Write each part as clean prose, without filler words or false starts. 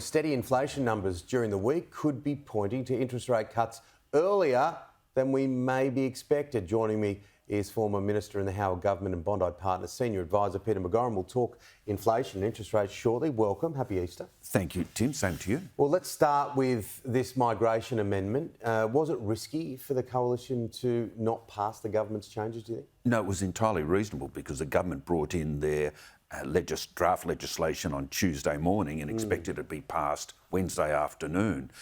Steady inflation numbers during the week could be pointing to interest rate cuts earlier than we maybe expected. Joining me is former Minister in the Howard Government and Bondi Partners Senior Advisor Peter McGauran. We'll talk inflation and interest rates shortly. Welcome. Happy Easter. Thank you, Tim. Same to you. Well, let's start with this migration amendment. Was it risky for the Coalition to not pass the government's changes, do you think? No, it was entirely reasonable because the government brought in their draft legislation on Tuesday morning and expected it to be passed Wednesday afternoon.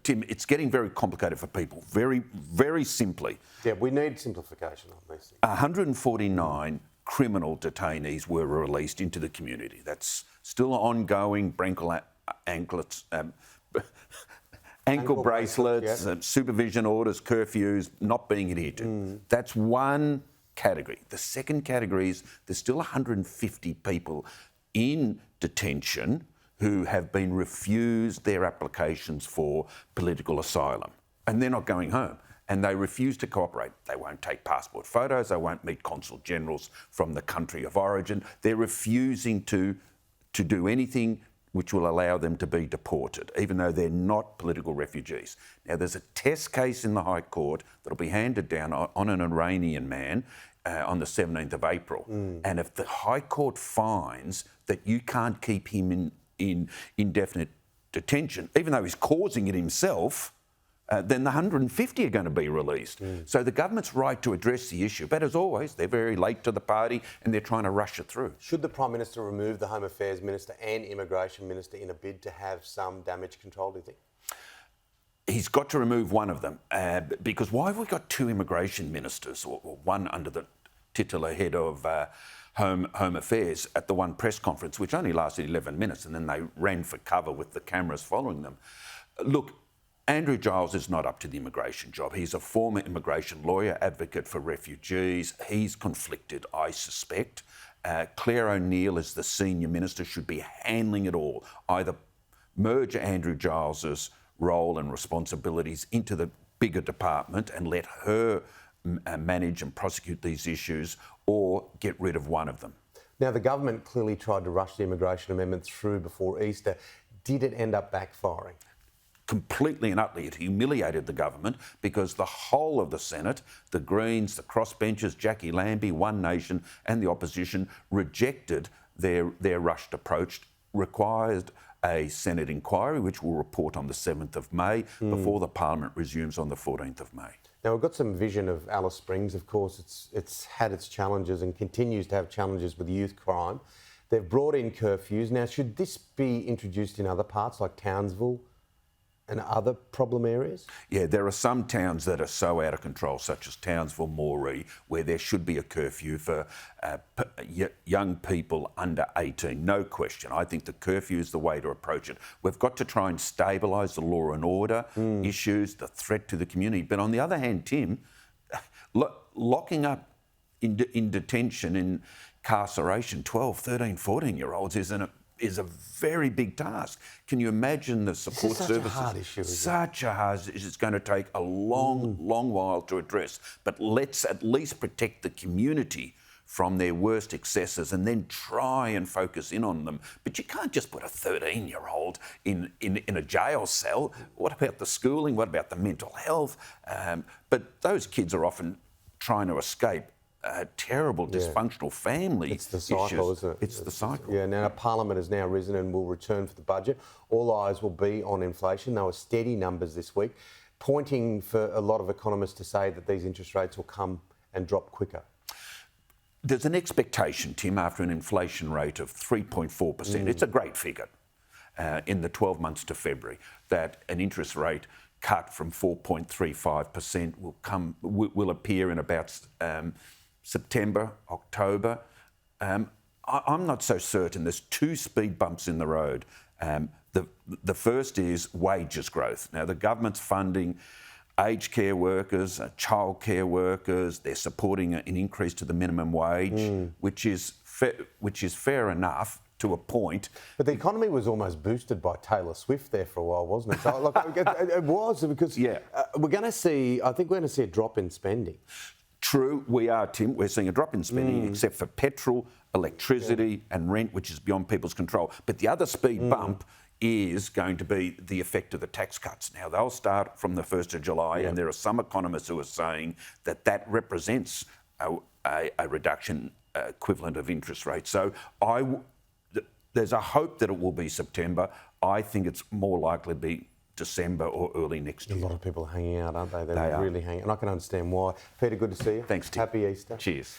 Tim, it's getting very complicated for people, very, very simply. Yeah, we need simplification on these things. 149 criminal detainees were released into the community. That's still ongoing. Ankle bracelets, yeah. Supervision orders, curfews not being adhered to. That's one category. The second category is there's still 150 people in detention who have been refused their applications for political asylum, and they're not going home. And they refuse to cooperate. They won't take passport photos. They won't meet consul generals from the country of origin. They're refusing to do anything which will allow them to be deported, even though they're not political refugees. Now, there's a test case in the High Court that'll be handed down on an Iranian man on the 17th of April. And if the High Court finds that you can't keep him in indefinite detention, even though he's causing it himself, then the 150 are going to be released. So the government's right to address the issue, but as always, they're very late to the party and they're trying to rush it through. Should the Prime Minister remove the Home Affairs Minister and Immigration Minister in a bid to have some damage control, do you think? He's got to remove one of them because why have we got two immigration ministers, or one under the titular head of Home Affairs at the one press conference, which only lasted 11 minutes, and then they ran for cover with the cameras following them? Look, Andrew Giles is not up to the immigration job. He's a former immigration lawyer, advocate for refugees. He's conflicted, I suspect. Clare O'Neil, as the senior minister, should be handling it all. Either merge Andrew Giles's role and responsibilities into the bigger department and let her manage and prosecute these issues, or get rid of one of them. Now, the government clearly tried to rush the immigration amendment through before Easter. Did it end up backfiring? Completely and utterly. It humiliated the government because the whole of the Senate, the Greens, the crossbenchers, Jackie Lambie, One Nation and the opposition rejected their rushed approach, required a Senate inquiry which will report on the 7th of May before the Parliament resumes on the 14th of May. Now, we've got some vision of Alice Springs. Of course, it's had its challenges and continues to have challenges with youth crime. They've brought in curfews. Now, should this be introduced in other parts like Townsville and other problem areas? Yeah, there are some towns that are so out of control, such as Townsville, Moree, where there should be a curfew for young people under 18, no question. I think the curfew is the way to approach it. We've got to try and stabilise the law and order issues, the threat to the community. But on the other hand, Tim, locking up in detention, in incarceration, 12, 13, 14-year-olds is a very big task. Can you imagine the support services? Such a hard issue. Such a hard issue. It's going to take a long while to address. But let's at least protect the community from their worst excesses and then try and focus in on them. But you can't just put a 13-year-old in a jail cell. What about the schooling? What about the mental health? But those kids are often trying to escape terrible dysfunctional family It's the cycle, issues. Isn't it? It's the cycle. Yeah, now Parliament has now risen and will return for the budget. All eyes will be on inflation. There were steady numbers this week, pointing for a lot of economists to say that these interest rates will come and drop quicker. There's an expectation, Tim, after an inflation rate of 3.4%, it's a great figure in the 12 months to February, that an interest rate cut from 4.35% will appear in about September, October. I'm not so certain. There's two speed bumps in the road. The first is wages growth. Now, the government's funding aged care workers, child care workers. They're supporting an increase to the minimum wage, which is fair enough to a point. But the economy was almost boosted by Taylor Swift there for a while, wasn't it? So, look, it was because we're going to see, I think we're going to see a drop in spending. True, we are, Tim. We're seeing a drop in spending, except for petrol, electricity and rent, which is beyond people's control. But the other speed bump is going to be the effect of the tax cuts. Now, they'll start from the 1st of July, and there are some economists who are saying that that represents a reduction equivalent of interest rates. So there's a hope that it will be September. I think it's more likely to be December or early next year. A lot of people are hanging out, aren't they? They're really hanging out. And I can understand why. Peter, good to see you. Thanks, Tim. Happy Easter. Cheers.